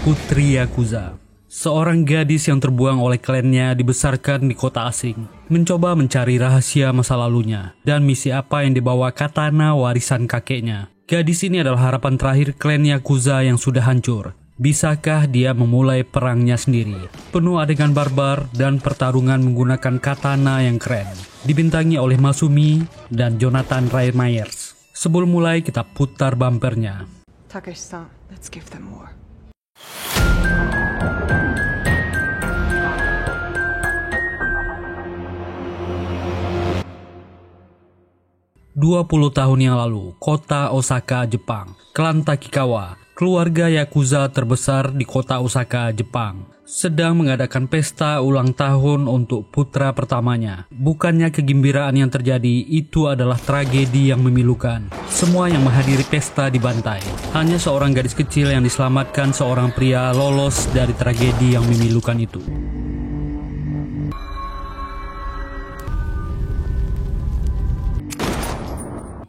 Putri Yakuza. Seorang gadis yang terbuang oleh klannya dibesarkan di kota asing, mencoba mencari rahasia masa lalunya dan misi apa yang dibawa Katana warisan kakeknya. Gadis ini adalah harapan terakhir klan Yakuza yang sudah hancur. Bisakah dia memulai perangnya sendiri? Penuh adegan barbar dan pertarungan menggunakan katana yang keren. Dibintangi oleh Masumi dan Jonathan Rhys Meyers. Sebelum mulai kita putar bumpernya. Takeshi-san, let's give them more. 20 tahun yang lalu, kota Osaka, Jepang. Klan Takikawa, keluarga Yakuza terbesar di kota Osaka, Jepang, sedang mengadakan pesta ulang tahun untuk putra pertamanya. Bukannya kegembiraan yang terjadi, itu adalah tragedi yang memilukan. Semua yang menghadiri pesta dibantai. Hanya seorang gadis kecil yang diselamatkan seorang pria lolos dari tragedi yang memilukan itu.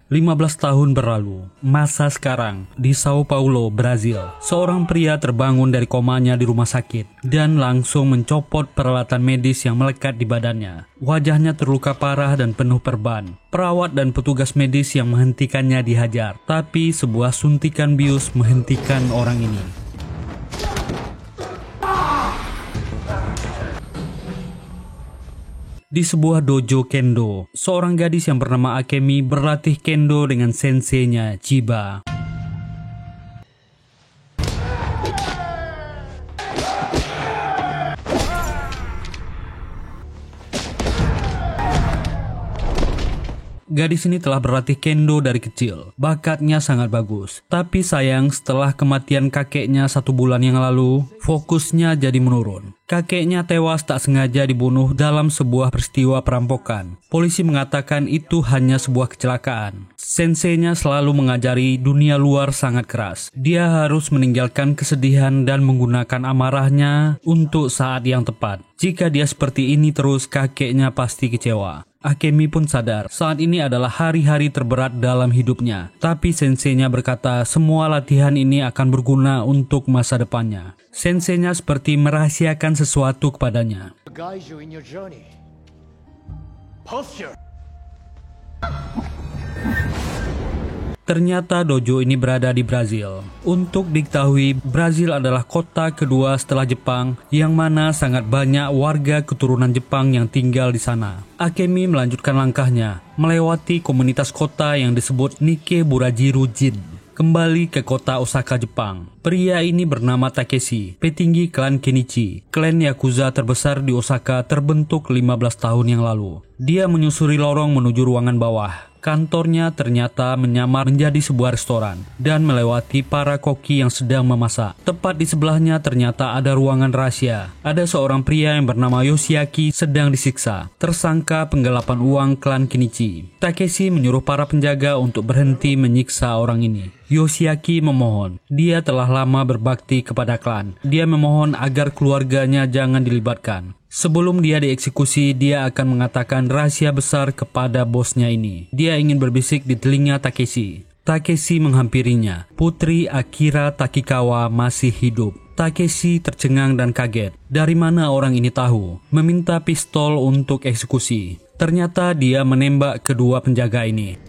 15 tahun berlalu, masa sekarang di Sao Paulo, Brazil. Seorang pria terbangun dari komanya di rumah sakit dan langsung mencopot peralatan medis yang melekat di badannya. Wajahnya terluka parah dan penuh perban. Perawat dan petugas medis yang menghentikannya dihajar, tapi sebuah suntikan bius menghentikan orang ini. Di sebuah dojo kendo, seorang gadis yang bernama Akemi berlatih kendo dengan senseinya, Chiba. Gadis ini telah berlatih kendo dari kecil. Bakatnya sangat bagus. Tapi sayang, setelah kematian kakeknya 1 bulan yang lalu, fokusnya jadi menurun. Kakeknya tewas tak sengaja dibunuh dalam sebuah peristiwa perampokan. Polisi mengatakan itu hanya sebuah kecelakaan. Senseinya selalu mengajari dunia luar sangat keras. Dia harus meninggalkan kesedihan dan menggunakan amarahnya untuk saat yang tepat. Jika dia seperti ini terus, kakeknya pasti kecewa. Akemi pun sadar saat ini adalah hari-hari terberat dalam hidupnya. Tapi senseinya berkata semua latihan ini akan berguna untuk masa depannya. Senseinya seperti merahasiakan sesuatu kepadanya. Ternyata dojo ini berada di Brazil. Untuk diketahui, Brazil adalah kota kedua setelah Jepang, yang mana sangat banyak warga keturunan Jepang yang tinggal di sana. Akemi melanjutkan langkahnya, melewati komunitas kota yang disebut Nikeburajiru Jin, kembali ke kota Osaka, Jepang. Pria ini bernama Takeshi, petinggi klan Kenichi. Klan Yakuza terbesar di Osaka terbentuk 15 tahun yang lalu. Dia menyusuri lorong menuju ruangan bawah. Kantornya ternyata menyamar menjadi sebuah restoran dan melewati para koki yang sedang memasak. Tepat di sebelahnya ternyata ada ruangan rahasia. Ada seorang pria yang bernama Yoshiaki sedang disiksa, tersangka penggelapan uang klan Kenichi. Takeshi menyuruh para penjaga untuk berhenti menyiksa orang ini. Yoshiaki memohon. Dia telah lama berbakti kepada klan. Dia memohon agar keluarganya jangan dilibatkan. Sebelum dia dieksekusi, dia akan mengatakan rahasia besar kepada bosnya ini. Dia ingin berbisik di telinga Takeshi. Takeshi menghampirinya. Putri Akira Takikawa masih hidup. Takeshi tercengang dan kaget. Dari mana orang ini tahu? Meminta pistol untuk eksekusi. Ternyata dia menembak kedua penjaga ini.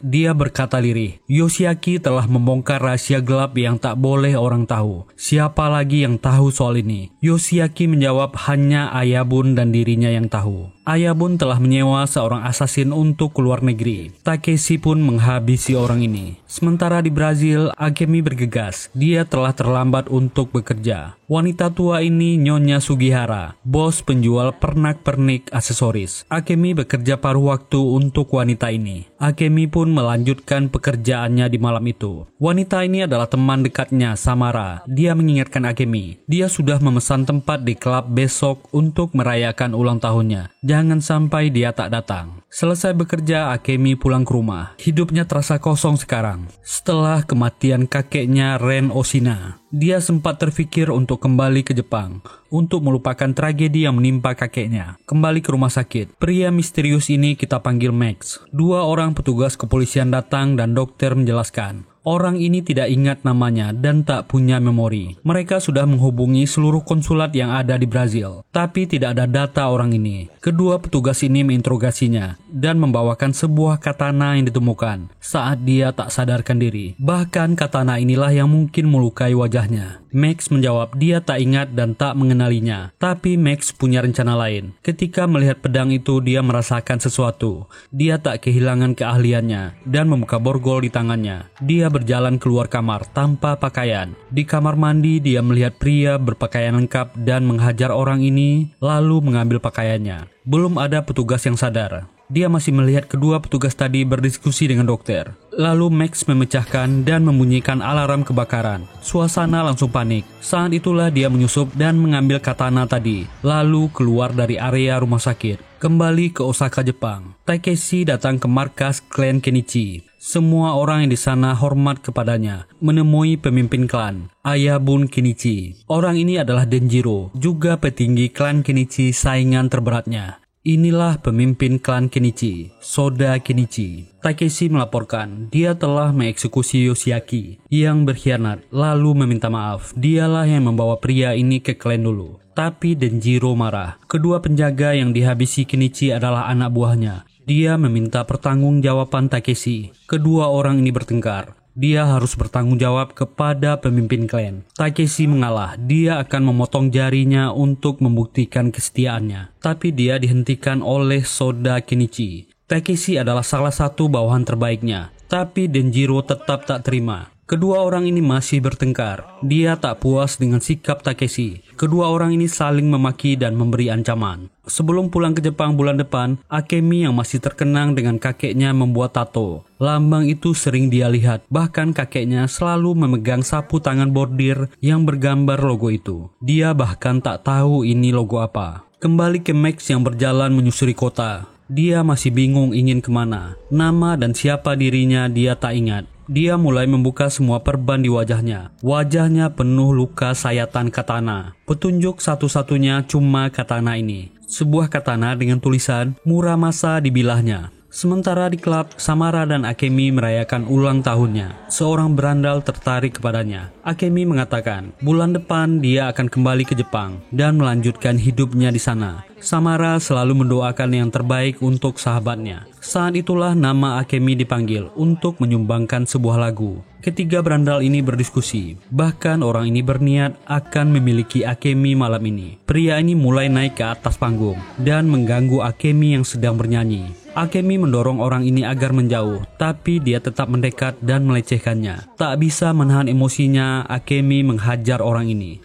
Dia berkata lirih, Yoshiaki telah membongkar rahasia gelap yang tak boleh orang tahu. Siapa lagi yang tahu soal ini? Yoshiaki menjawab hanya Ayabun dan dirinya yang tahu. Ayabun telah menyewa seorang asasin untuk keluar negeri. Takeshi pun menghabisi orang ini. Sementara di Brazil, Akemi bergegas. Dia telah terlambat untuk bekerja. Wanita tua ini Nyonya Sugihara, bos penjual pernak-pernik aksesoris. Akemi bekerja paruh waktu untuk wanita ini. Akemi pun melanjutkan pekerjaannya di malam itu. Wanita ini adalah teman dekatnya, Samara. Dia mengingatkan Akemi. Dia sudah memesan tempat di klub besok untuk merayakan ulang tahunnya. Jangan sampai dia tak datang. Selesai bekerja, Akemi pulang ke rumah. Hidupnya terasa kosong sekarang setelah kematian kakeknya Ren Oshina. Dia sempat terfikir untuk kembali ke Jepang, untuk melupakan tragedi yang menimpa kakeknya. Kembali ke rumah sakit, pria misterius ini kita panggil Max. 2 orang petugas kepolisian datang dan dokter menjelaskan. Orang ini tidak ingat namanya dan tak punya memori. Mereka sudah menghubungi seluruh konsulat yang ada di Brazil, tapi tidak ada data orang ini. Kedua petugas ini menginterogasinya dan membawakan sebuah katana yang ditemukan saat dia tak sadarkan diri. Bahkan katana inilah yang mungkin melukai wajahnya. Max menjawab dia tak ingat dan tak mengenalinya. Tapi Max punya rencana lain. Ketika melihat pedang itu, dia merasakan sesuatu. Dia tak kehilangan keahliannya dan membuka borgol di tangannya. Dia berjalan keluar kamar tanpa pakaian. Di kamar mandi, dia melihat pria berpakaian lengkap dan menghajar orang ini, lalu mengambil pakaiannya. Belum ada petugas yang sadar. Dia masih melihat kedua petugas tadi berdiskusi dengan dokter. Lalu Max memecahkan dan membunyikan alarm kebakaran. Suasana langsung panik. Saat itulah dia menyusup dan mengambil katana tadi, lalu keluar dari area rumah sakit. Kembali ke Osaka, Jepang. Takeshi datang ke markas klan Kenichi. Semua orang yang di sana hormat kepadanya. Menemui pemimpin klan, Ayah Bun Kenichi. Orang ini adalah Denjiro, juga petinggi klan Kenichi, saingan terberatnya. Inilah pemimpin klan Kenichi, Soda Kenichi. Takeshi melaporkan dia telah mengeksekusi Yoshiaki yang berkhianat, lalu meminta maaf. Dialah yang membawa pria ini ke klan dulu. Tapi Denjiro marah. Kedua penjaga yang dihabisi Kenichi adalah anak buahnya. Dia meminta pertanggungjawaban Takeshi. Kedua orang ini bertengkar. Dia harus bertanggung jawab kepada pemimpin klan. Takeshi mengalah. Dia akan memotong jarinya untuk membuktikan kesetiaannya. Tapi dia dihentikan oleh Soda Kenichi. Takeshi adalah salah satu bawahan terbaiknya. Tapi Denjiro tetap tak terima. Kedua orang ini masih bertengkar. Dia tak puas dengan sikap Takeshi. Kedua orang ini saling memaki dan memberi ancaman. Sebelum pulang ke Jepang bulan depan, Akemi yang masih terkenang dengan kakeknya membuat tato. Lambang itu sering dia lihat. Bahkan kakeknya selalu memegang sapu tangan bordir yang bergambar logo itu. Dia bahkan tak tahu ini logo apa. Kembali ke Max yang berjalan menyusuri kota. Dia masih bingung ingin kemana. Nama dan siapa dirinya dia tak ingat. Dia mulai membuka semua perban di wajahnya. Wajahnya penuh luka sayatan katana. Petunjuk satu-satunya cuma katana ini. Sebuah katana dengan tulisan Muramasa di bilahnya. Sementara di klub, Samara dan Akemi merayakan ulang tahunnya. Seorang berandal tertarik kepadanya. Akemi mengatakan, bulan depan dia akan kembali ke Jepang dan melanjutkan hidupnya di sana. Samara selalu mendoakan yang terbaik untuk sahabatnya. Saat itulah nama Akemi dipanggil untuk menyumbangkan sebuah lagu. Ketiga berandal ini berdiskusi. Bahkan orang ini berniat akan memiliki Akemi malam ini. Pria ini mulai naik ke atas panggung dan mengganggu Akemi yang sedang bernyanyi. Akemi mendorong orang ini agar menjauh, tapi dia tetap mendekat dan melecehkannya. Tak bisa menahan emosinya, Akemi menghajar orang ini.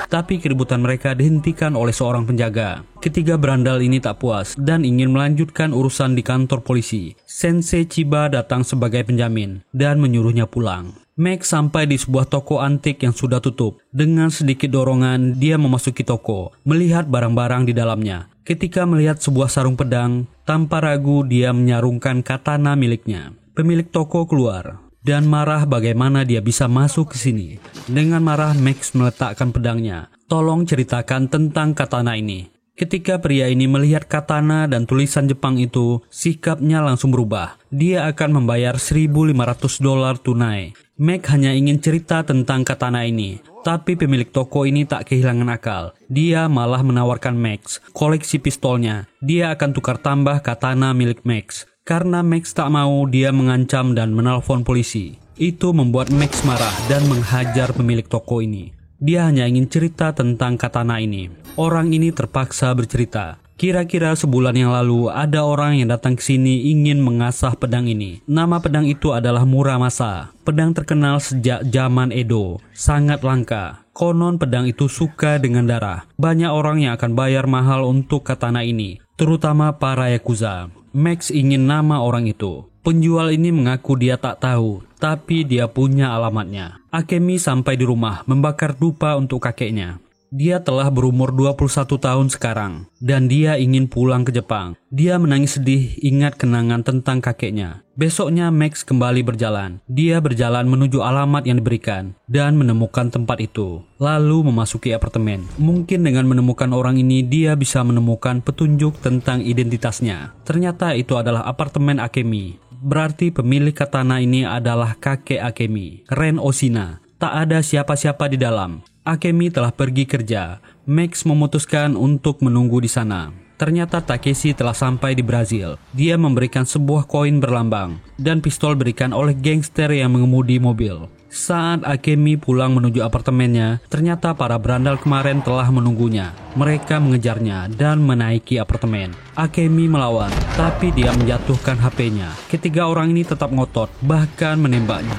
Tapi keributan mereka dihentikan oleh seorang penjaga. Ketiga berandal ini tak puas dan ingin melanjutkan urusan di kantor polisi. Sensei Chiba datang sebagai penjamin dan menyuruhnya pulang. Max sampai di sebuah toko antik yang sudah tutup. Dengan sedikit dorongan, dia memasuki toko, melihat barang-barang di dalamnya. Ketika melihat sebuah sarung pedang, tanpa ragu dia menyarungkan katana miliknya. Pemilik toko keluar dan marah bagaimana dia bisa masuk ke sini. Dengan marah, Max meletakkan pedangnya. Tolong ceritakan tentang katana ini. Ketika pria ini melihat katana dan tulisan Jepang itu, sikapnya langsung berubah. Dia akan membayar $1.500 tunai. Max hanya ingin cerita tentang katana ini. Tapi pemilik toko ini tak kehilangan akal. Dia malah menawarkan Max koleksi pistolnya. Dia akan tukar tambah katana milik Max. Karena Max tak mau, dia mengancam dan menelpon polisi. Itu membuat Max marah dan menghajar pemilik toko ini. Dia hanya ingin cerita tentang katana ini. Orang ini terpaksa bercerita. Kira-kira sebulan yang lalu ada orang yang datang ke sini ingin mengasah pedang ini. Nama pedang itu adalah Muramasa. Pedang terkenal sejak zaman Edo. Sangat langka. Konon pedang itu suka dengan darah. Banyak orang yang akan bayar mahal untuk katana ini, terutama para yakuza. Max ingin nama orang itu. Penjual ini mengaku dia tak tahu, tapi dia punya alamatnya. Akemi sampai di rumah membakar dupa untuk kakeknya. Dia telah berumur 21 tahun sekarang, dan dia ingin pulang ke Jepang. Dia menangis sedih ingat kenangan tentang kakeknya. Besoknya Max kembali berjalan. Dia berjalan menuju alamat yang diberikan, dan menemukan tempat itu. Lalu memasuki apartemen. Mungkin dengan menemukan orang ini, dia bisa menemukan petunjuk tentang identitasnya. Ternyata itu adalah apartemen Akemi. Berarti pemilik katana ini adalah kakek Akemi, Ren Oshina. Tak ada siapa-siapa di dalam. Akemi telah pergi kerja. Max memutuskan untuk menunggu di sana. Ternyata Takeshi telah sampai di Brazil. Dia memberikan sebuah koin berlambang dan pistol berikan oleh gangster yang mengemudi mobil. Saat Akemi pulang menuju apartemennya, ternyata para berandal kemarin telah menunggunya. Mereka mengejarnya dan menaiki apartemen. Akemi melawan, tapi dia menjatuhkan HP-nya. Ketiga orang ini tetap ngotot, bahkan menembaknya.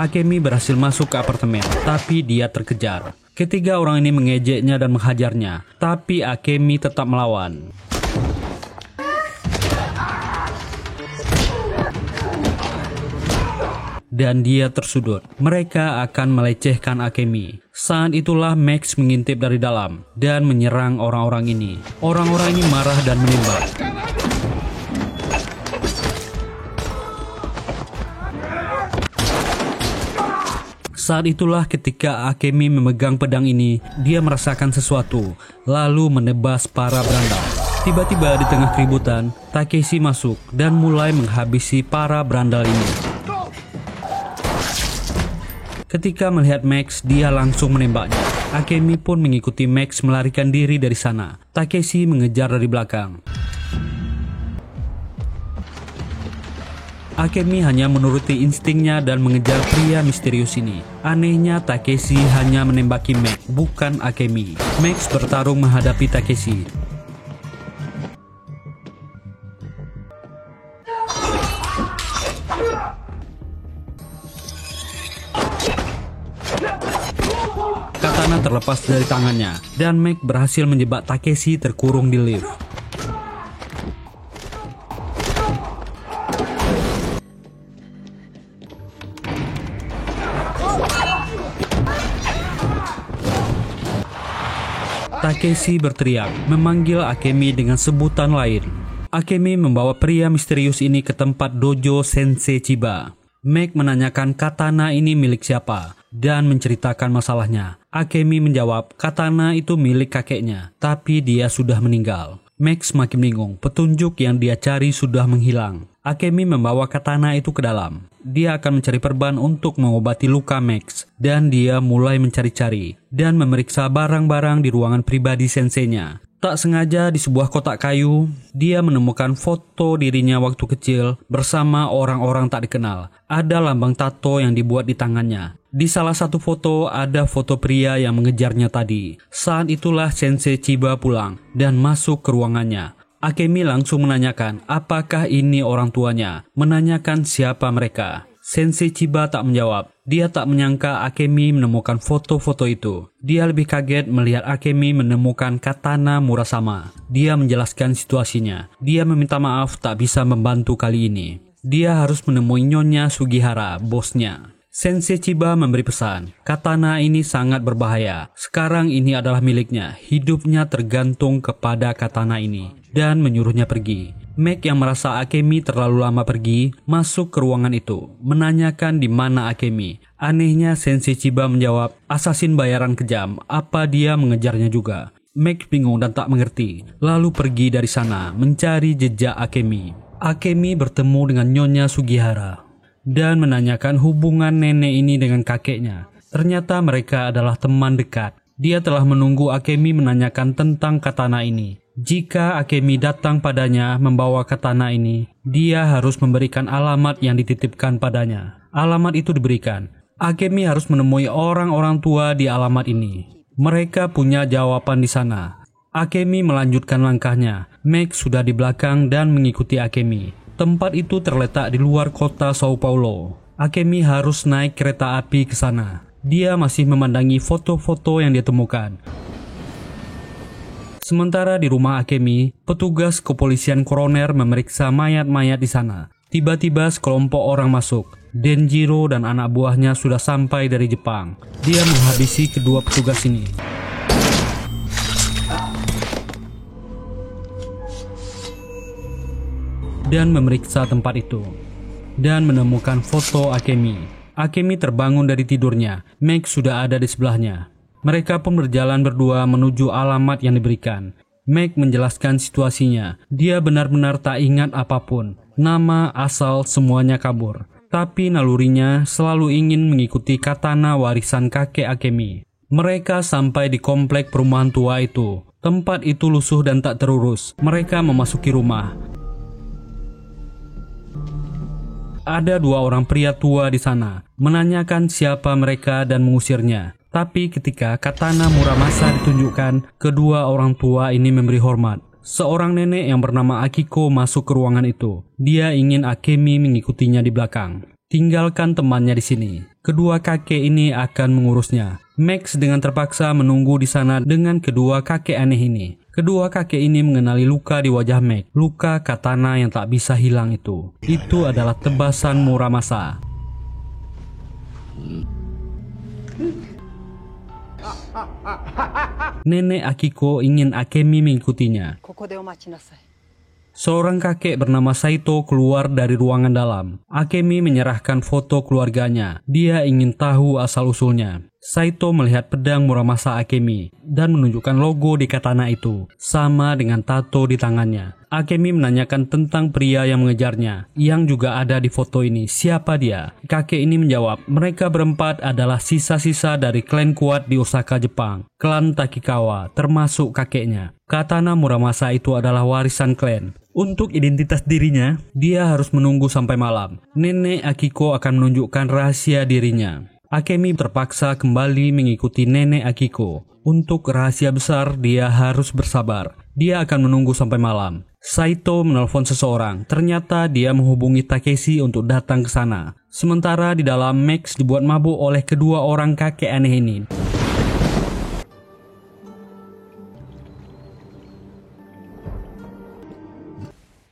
Akemi berhasil masuk ke apartemen, tapi dia terkejar. Ketiga orang ini mengejeknya dan menghajarnya, tapi Akemi tetap melawan. Dan dia tersudut. Mereka akan melecehkan Akemi. Saat itulah Max mengintip dari dalam dan menyerang orang-orang ini. Orang-orang ini marah dan menembak. Saat itulah ketika Akemi memegang pedang ini, dia merasakan sesuatu, lalu menebas para berandal. Tiba-tiba di tengah keributan, Takeshi masuk dan mulai menghabisi para berandal ini. Ketika melihat Max, dia langsung menembaknya. Akemi pun mengikuti Max melarikan diri dari sana. Takeshi mengejar dari belakang. Akemi hanya menuruti instingnya dan mengejar pria misterius ini. Anehnya Takeshi hanya menembaki Max, bukan Akemi. Max bertarung menghadapi Takeshi. Katana terlepas dari tangannya, dan Max berhasil menjebak Takeshi terkurung di lift. Takeshi berteriak, memanggil Akemi dengan sebutan lain. Akemi membawa pria misterius ini ke tempat dojo Sensei Chiba. Max menanyakan katana ini milik siapa dan menceritakan masalahnya. Akemi menjawab katana itu milik kakeknya, tapi dia sudah meninggal. Max makin bingung, petunjuk yang dia cari sudah menghilang. Akemi membawa katana itu ke dalam. Dia akan mencari perban untuk mengobati luka Max, dan dia mulai mencari-cari dan memeriksa barang-barang di ruangan pribadi senseinya. Tak sengaja di sebuah kotak kayu, dia menemukan foto dirinya waktu kecil bersama orang-orang tak dikenal. Ada lambang tato yang dibuat di tangannya. Di salah satu foto ada foto pria yang mengejarnya tadi. Saat itulah Sensei Chiba pulang dan masuk ke ruangannya. Akemi langsung menanyakan apakah ini orang tuanya, menanyakan siapa mereka. Sensei Chiba tak menjawab. Dia tak menyangka Akemi menemukan foto-foto itu. Dia lebih kaget melihat Akemi menemukan katana Murasama. Dia menjelaskan situasinya. Dia meminta maaf tak bisa membantu kali ini. Dia harus menemui Nyonya Sugihara, bosnya. Sensei Chiba memberi pesan, katana ini sangat berbahaya. Sekarang ini adalah miliknya. Hidupnya tergantung kepada katana ini. Dan menyuruhnya pergi. Max yang merasa Akemi terlalu lama pergi, masuk ke ruangan itu, menanyakan di mana Akemi. Anehnya Sensei Chiba menjawab, asasin bayaran kejam, apa dia mengejarnya juga? Max bingung dan tak mengerti, lalu pergi dari sana, mencari jejak Akemi. Akemi bertemu dengan Nyonya Sugihara, dan menanyakan hubungan nenek ini dengan kakeknya. Ternyata mereka adalah teman dekat. Dia telah menunggu Akemi menanyakan tentang katana ini. Jika Akemi datang padanya membawa katana ini, dia harus memberikan alamat yang dititipkan padanya. Alamat itu diberikan. Akemi harus menemui orang-orang tua di alamat ini. Mereka punya jawaban di sana. Akemi melanjutkan langkahnya. Max sudah di belakang dan mengikuti Akemi. Tempat itu terletak di luar kota Sao Paulo. Akemi harus naik kereta api ke sana. Dia masih memandangi foto-foto yang dia temukan. Sementara di rumah Akemi, petugas kepolisian koroner memeriksa mayat-mayat di sana. Tiba-tiba sekelompok orang masuk. Denjiro dan anak buahnya sudah sampai dari Jepang. Dia menghabisi kedua petugas ini. Dan memeriksa tempat itu. Dan menemukan foto Akemi. Akemi terbangun dari tidurnya. Meg sudah ada di sebelahnya. Mereka pun berjalan berdua menuju alamat yang diberikan. Meg menjelaskan situasinya. Dia benar-benar tak ingat apapun. Nama, asal, semuanya kabur. Tapi nalurinya selalu ingin mengikuti katana warisan kakek Akemi. Mereka sampai di komplek perumahan tua itu. Tempat itu lusuh dan tak terurus. Mereka memasuki rumah. Ada dua orang pria tua di sana, menanyakan siapa mereka dan mengusirnya. Tapi ketika katana Muramasa ditunjukkan, kedua orang tua ini memberi hormat. Seorang nenek yang bernama Akiko masuk ke ruangan itu. Dia ingin Akemi mengikutinya di belakang. Tinggalkan temannya di sini. Kedua kakek ini akan mengurusnya. Max dengan terpaksa menunggu di sana dengan kedua kakek aneh ini. Kedua kakek ini mengenali luka di wajah Max. Luka katana yang tak bisa hilang itu. Itu adalah tebasan Muramasa. Nenek Akiko ingin Akemi mengikutinya. Seorang kakek bernama Saito keluar dari ruangan dalam. Akemi menyerahkan foto keluarganya. Dia ingin tahu asal-usulnya. Saito melihat pedang Muramasa Akemi dan menunjukkan logo di katana itu, sama dengan tato di tangannya. Akemi menanyakan tentang pria yang mengejarnya, yang juga ada di foto ini. Siapa dia? Kakek ini menjawab, mereka berempat adalah sisa-sisa dari klan kuat di Osaka, Jepang. Klan Takikawa, termasuk kakeknya. Katana Muramasa itu adalah warisan klan. Untuk identitas dirinya, dia harus menunggu sampai malam. Nenek Akiko akan menunjukkan rahasia dirinya. Akemi terpaksa kembali mengikuti nenek Akiko. Untuk rahasia besar, dia harus bersabar. Dia akan menunggu sampai malam. Saito menelpon seseorang. Ternyata dia menghubungi Takeshi untuk datang ke sana. Sementara di dalam, Max dibuat mabuk oleh kedua orang kakek aneh ini.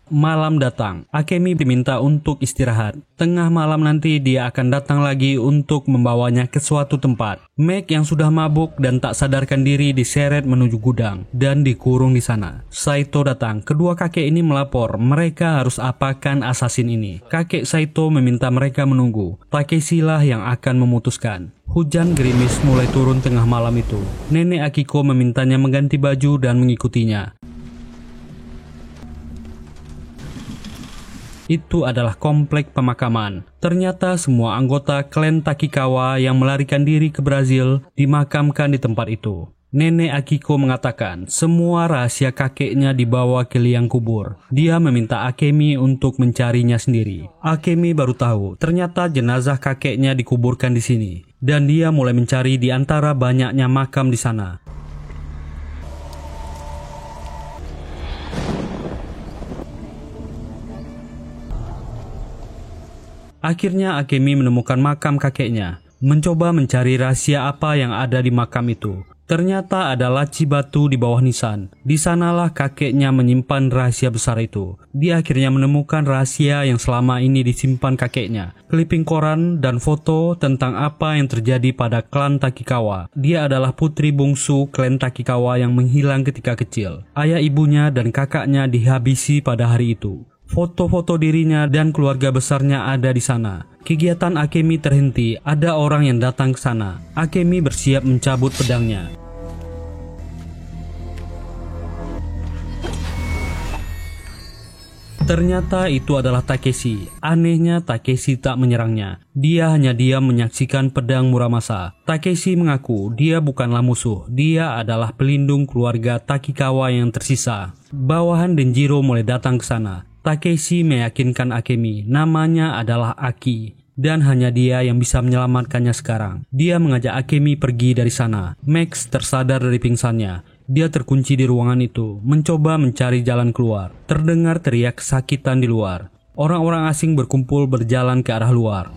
Malam datang, Akemi diminta untuk istirahat. Tengah malam nanti dia akan datang lagi untuk membawanya ke suatu tempat. Meg yang sudah mabuk dan tak sadarkan diri diseret menuju gudang dan dikurung di sana. Saito datang, kedua kakek ini melapor mereka harus apakan asasin ini. Kakek Saito meminta mereka menunggu. Takeshi lah yang akan memutuskan. Hujan gerimis mulai turun tengah malam itu. Nenek Akiko memintanya mengganti baju dan mengikutinya. Itu adalah komplek pemakaman. Ternyata semua anggota klan Takikawa yang melarikan diri ke Brazil dimakamkan di tempat itu. Nenek Akiko mengatakan semua rahasia kakeknya dibawa ke liang kubur. Dia meminta Akemi untuk mencarinya sendiri. Akemi baru tahu ternyata jenazah kakeknya dikuburkan di sini. Dan dia mulai mencari di antara banyaknya makam di sana. Akhirnya Akemi menemukan makam kakeknya, mencoba mencari rahasia apa yang ada di makam itu. Ternyata ada laci batu di bawah nisan. Di sanalah kakeknya menyimpan rahasia besar itu. Dia akhirnya menemukan rahasia yang selama ini disimpan kakeknya. Kliping koran dan foto tentang apa yang terjadi pada klan Takikawa. Dia adalah putri bungsu klan Takikawa yang menghilang ketika kecil. Ayah ibunya dan kakaknya dihabisi pada hari itu. Foto-foto dirinya dan keluarga besarnya ada di sana. Kegiatan Akemi terhenti, ada orang yang datang ke sana. Akemi bersiap mencabut pedangnya. Ternyata itu adalah Takeshi. Anehnya Takeshi tak menyerangnya. Dia hanya diam menyaksikan pedang Muramasa. Takeshi mengaku dia bukanlah musuh. Dia adalah pelindung keluarga Takikawa yang tersisa. Bawahan Denjiro mulai datang ke sana. Takeshi meyakinkan Akemi namanya adalah Aki dan hanya dia yang bisa menyelamatkannya sekarang. Dia mengajak Akemi pergi dari sana. Max tersadar dari pingsannya. Dia terkunci di ruangan itu, mencoba mencari jalan keluar. Terdengar teriak kesakitan di luar. Orang-orang asing berkumpul berjalan ke arah luar.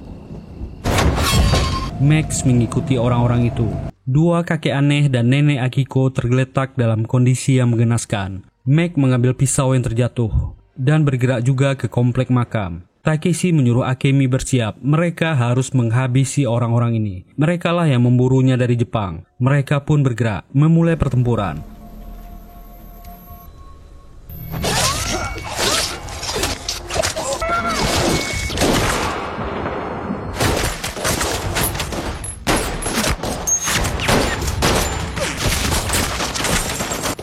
Max mengikuti orang-orang itu. Dua kakek aneh dan nenek Akiko tergeletak dalam kondisi yang menggenaskan. Max mengambil pisau yang terjatuh dan bergerak juga ke komplek makam. Takeshi menyuruh Akemi bersiap. Mereka harus menghabisi orang-orang ini. Merekalah yang memburunya dari Jepang. Mereka pun bergerak, memulai pertempuran.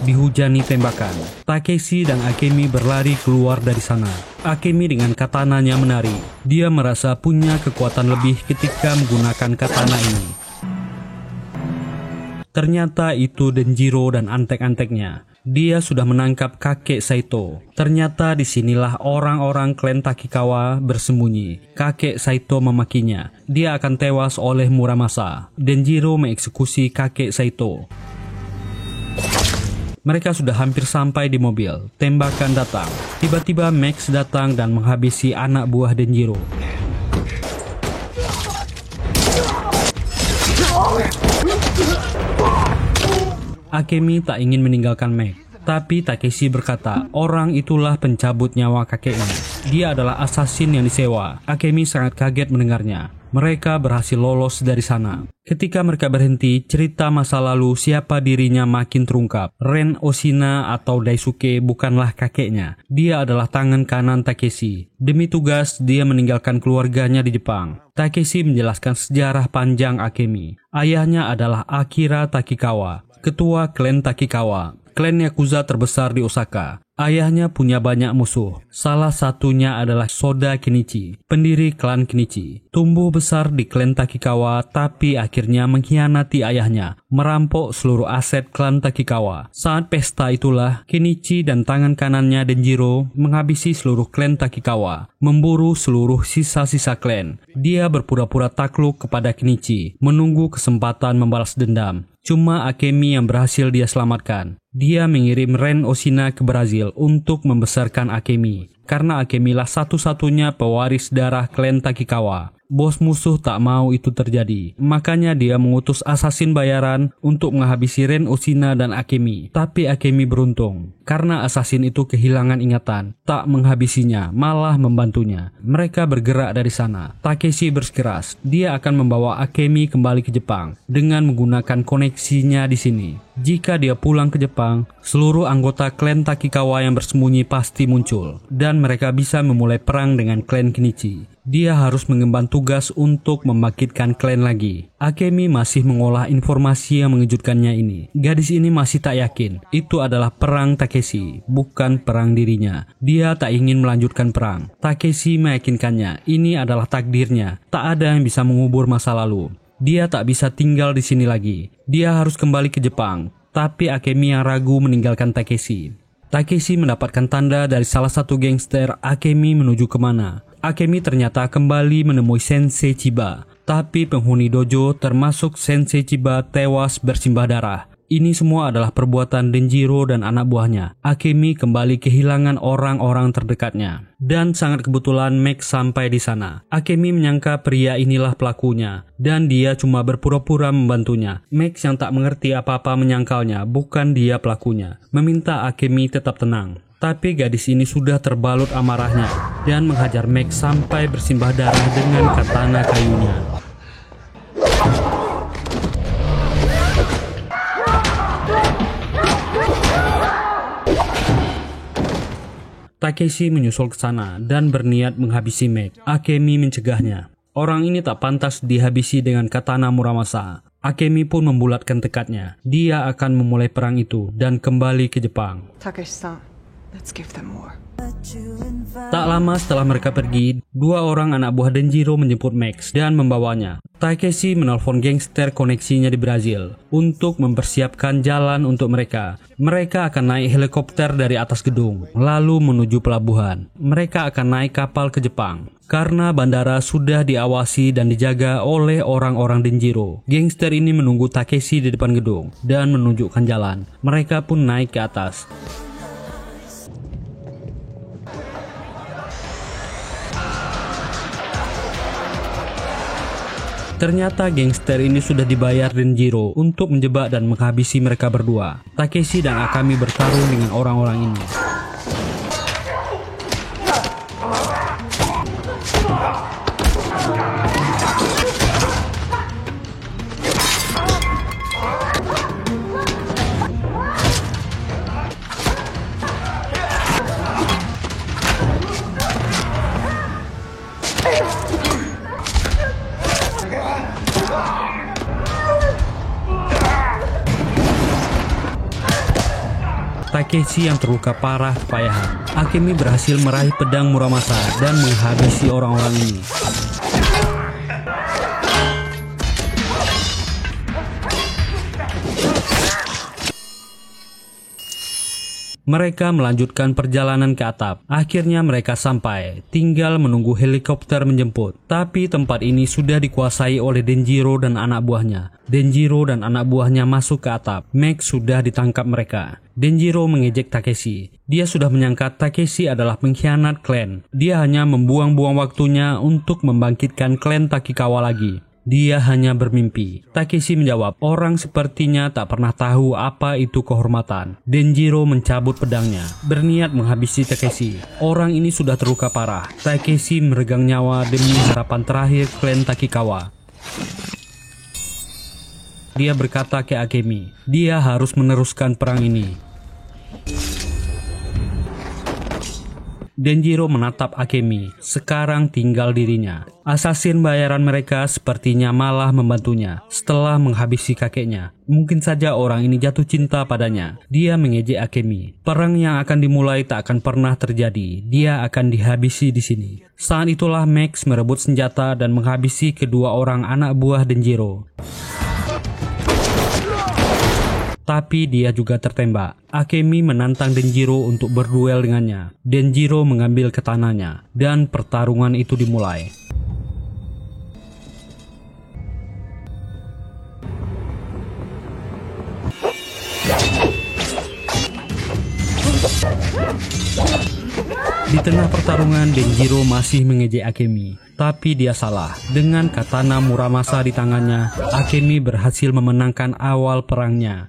Dihujani tembakan, Takeshi dan Akemi berlari keluar dari sana. Akemi dengan katananya menari. Dia merasa punya kekuatan lebih ketika menggunakan katana ini. Ternyata itu Denjiro dan antek-anteknya. Dia sudah menangkap kakek Saito. Ternyata disinilah orang-orang klan Takikawa bersembunyi. Kakek Saito memakinya. Dia akan tewas oleh Muramasa. Denjiro mengeksekusi kakek Saito. Mereka sudah hampir sampai di mobil. Tembakan datang. Tiba-tiba Max datang dan menghabisi anak buah Denjiro. Akemi tak ingin meninggalkan Max. Tapi Takeshi berkata, orang itulah pencabut nyawa kakeknya. Dia adalah asasin yang disewa. Akemi sangat kaget mendengarnya. Mereka berhasil lolos dari sana. Ketika mereka berhenti, cerita masa lalu siapa dirinya makin terungkap. Ren Oshina atau Daisuke bukanlah kakeknya. Dia adalah tangan kanan Takeshi. Demi tugas, dia meninggalkan keluarganya di Jepang. Takeshi menjelaskan sejarah panjang Akemi. Ayahnya adalah Akira Takikawa, ketua klan Takikawa, klan Yakuza terbesar di Osaka. Ayahnya punya banyak musuh. Salah satunya adalah Soda Kenichi, pendiri klan Kenichi. Tumbuh besar di klan Takikawa, tapi akhirnya mengkhianati ayahnya, merampok seluruh aset klan Takikawa. Saat pesta itulah, Kenichi dan tangan kanannya Denjiro menghabisi seluruh klan Takikawa, memburu seluruh sisa-sisa klan. Dia berpura-pura takluk kepada Kenichi, menunggu kesempatan membalas dendam. Cuma Akemi yang berhasil dia selamatkan. Dia mengirim Ren Oshina ke Brazil untuk membesarkan Akemi. Karena Akemi lah satu-satunya pewaris darah klan Takikawa. Bos musuh tak mau itu terjadi. Makanya dia mengutus asasin bayaran untuk menghabisi Ren Oshina dan Akemi. Tapi Akemi beruntung. Karena asasin itu kehilangan ingatan. Tak menghabisinya, malah membantunya. Mereka bergerak dari sana. Takeshi bersikeras. Dia akan membawa Akemi kembali ke Jepang. Dengan menggunakan koneksinya di sini. Jika dia pulang ke Jepang, seluruh anggota klan Takikawa yang bersembunyi pasti muncul. Dan mereka bisa memulai perang dengan klan Kenichi. Dia harus mengemban tugas untuk membangkitkan klan lagi. Akemi masih mengolah informasi yang mengejutkannya ini. Gadis ini masih tak yakin. Itu adalah perang Takeshi, bukan perang dirinya. Dia tak ingin melanjutkan perang. Takeshi meyakinkannya, ini adalah takdirnya. Tak ada yang bisa mengubur masa lalu. Dia tak bisa tinggal di sini lagi. Dia harus kembali ke Jepang. Tapi Akemi yang ragu meninggalkan Takeshi. Takeshi mendapatkan tanda dari salah satu gangster. Akemi menuju kemana? Akemi ternyata kembali menemui Sensei Chiba. Tapi penghuni dojo termasuk Sensei Chiba tewas bersimbah darah. Ini semua adalah perbuatan Denjiro dan anak buahnya. Akemi kembali kehilangan orang-orang terdekatnya. Dan sangat kebetulan Max sampai di sana. Akemi menyangka pria inilah pelakunya. Dan dia cuma berpura-pura membantunya. Max yang tak mengerti apa-apa menyangkalnya, bukan dia pelakunya. Meminta Akemi tetap tenang. Tapi gadis ini sudah terbalut amarahnya. Dan menghajar Max sampai bersimbah darah dengan katana kayunya. Takeshi menyusul ke sana dan berniat menghabisi Max. Akemi mencegahnya. Orang ini tak pantas dihabisi dengan katana Muramasa. Akemi pun membulatkan tekadnya. Dia akan memulai perang itu dan kembali ke Jepang. Takeshi-san, let's give them more. Tak lama setelah mereka pergi, dua orang anak buah Denjiro menjemput Max dan membawanya. Takeshi menelpon gangster koneksinya di Brazil untuk mempersiapkan jalan untuk mereka. Mereka akan naik helikopter dari atas gedung, lalu menuju pelabuhan. Mereka akan naik kapal ke Jepang. Karena bandara sudah diawasi dan dijaga oleh orang-orang Denjiro, gangster ini menunggu Takeshi di depan gedung dan menunjukkan jalan. Mereka pun naik ke atas. Ternyata gangster ini sudah dibayar Denjiro untuk menjebak dan menghabisi mereka berdua. Takeshi dan Akemi bertarung dengan orang-orang ini. Takeshi yang terluka parah kepayahan. Akemi berhasil meraih pedang Muramasa dan menghabisi orang-orang ini. Mereka melanjutkan perjalanan ke atap. Akhirnya mereka sampai, tinggal menunggu helikopter menjemput. Tapi tempat ini sudah dikuasai oleh Denjiro dan anak buahnya. Denjiro dan anak buahnya masuk ke atap. Max sudah ditangkap mereka. Denjiro mengejek Takeshi. Dia sudah menyangka Takeshi adalah pengkhianat klan. Dia hanya membuang-buang waktunya untuk membangkitkan klan Takikawa lagi. Dia hanya bermimpi. Takeshi menjawab, orang sepertinya tak pernah tahu apa itu kehormatan. Denjiro mencabut pedangnya, berniat menghabisi Takeshi. Orang ini sudah terluka parah. Takeshi meregang nyawa demi harapan terakhir klan Takikawa. Dia berkata ke Akemi, dia harus meneruskan perang ini. Denjiro menatap Akemi, sekarang tinggal dirinya. Asasin bayaran mereka sepertinya malah membantunya setelah menghabisi kakeknya. Mungkin saja orang ini jatuh cinta padanya. Dia mengejek Akemi. Perang yang akan dimulai tak akan pernah terjadi. Dia akan dihabisi di sini. Saat itulah Max merebut senjata dan menghabisi kedua orang anak buah Denjiro. Tapi dia juga tertembak. Akemi menantang Denjiro untuk berduel dengannya. Denjiro mengambil katananya dan pertarungan itu dimulai. Di tengah pertarungan, Denjiro masih mengejek Akemi. Tapi dia salah. Dengan katana Muramasa di tangannya, Akemi berhasil memenangkan awal perangnya.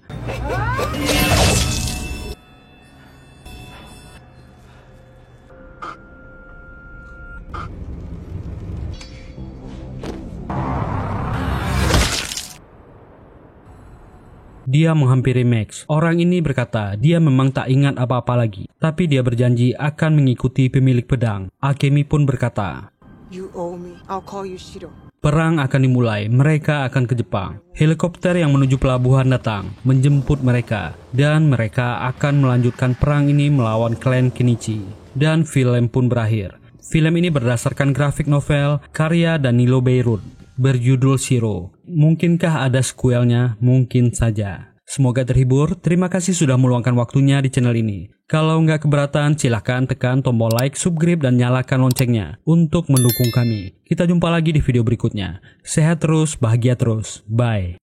Dia menghampiri Max. Orang ini berkata dia memang tak ingat apa-apa lagi. Tapi dia berjanji akan mengikuti pemilik pedang. Akemi pun berkata, You owe me. I'll call you Shiro. perang akan dimulai. Mereka akan ke Jepang. Helikopter yang menuju pelabuhan datang, menjemput mereka. Dan mereka akan melanjutkan perang ini melawan klan Kenichi. Dan film pun berakhir. Film ini berdasarkan grafik novel karya Danilo Beirut berjudul Shiro. Mungkinkah ada sequelnya? Mungkin saja. Semoga terhibur. Terima kasih sudah meluangkan waktunya di channel ini. Kalau nggak keberatan, silahkan tekan tombol like, subscribe, dan nyalakan loncengnya untuk mendukung kami. Kita jumpa lagi di video berikutnya. Sehat terus, bahagia terus. Bye.